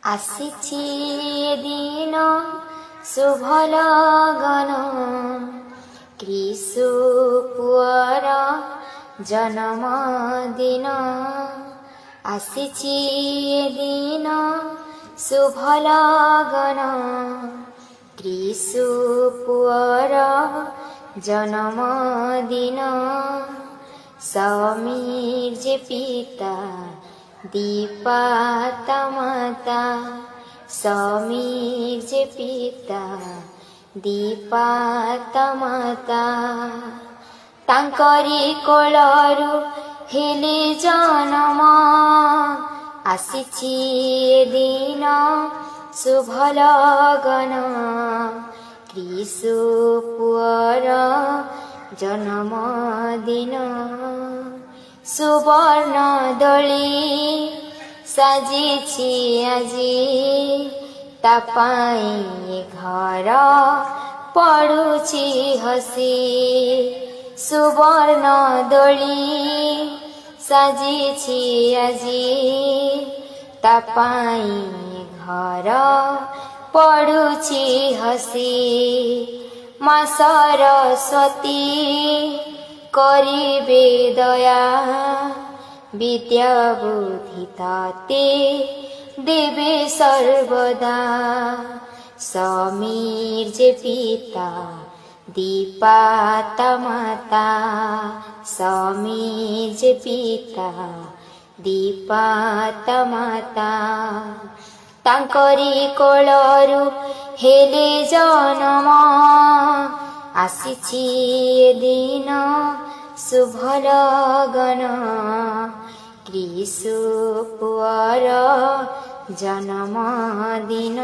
ଆସିଛି ଦିନ ଶୁଭ লগନ କ୍ରିଶୁ ପୁଅର ଜନ୍ମଦିନ। ଆସିଛି ଦିନ ଶୁଭ লগନ କ୍ରିଶୁ ପୁଅର ଜନ୍ମଦିନ। ସମୀର ଯେ ପିତା ଦୀପା ତା ମାତା, ସମୀର ଯେ ପିତା ଦୀପା ତା ମାତା। ତାଙ୍କରି କୋଳରୁ ହେଲେ ଜନମ, ଆସିଛି ଦିନ ଶୁଭ লগନ କ୍ରିଶୁ ପୁଅର ଜନ୍ମଦିନ। ସୁବର୍ଣ୍ଣ ଦୋଳି ସାଜିଛି ଆଜି, ତା ପାଇଁ ଘର ପଡୁଛି ହସି। ସୁବର୍ଣ୍ଣ ଦୋଳି ସାଜିଛି ଆଜି, ତା ପାଇଁ ଘର ପଡୁଛି ହସି। ମା ସରସ୍ୱତୀ କରିବେ ଦୟା, ବିଦ୍ୟା ବୁଦ୍ଧି ତାତେ ଦେବେ ସର୍ବଦା। ସମୀର ଯେ ପିତା ଦୀପା ତା ମାତା, ସମୀର ଯେ ପିତା ଦୀପା ତା ମାତା। ତାଙ୍କରି କୋଳରୁ ହେଲେ ଜନମ, ଆସିଛି ଦିନ ଶୁଭ লগନ କ୍ରିଶୁ ପୁଅର ଜନ୍ମଦିନ।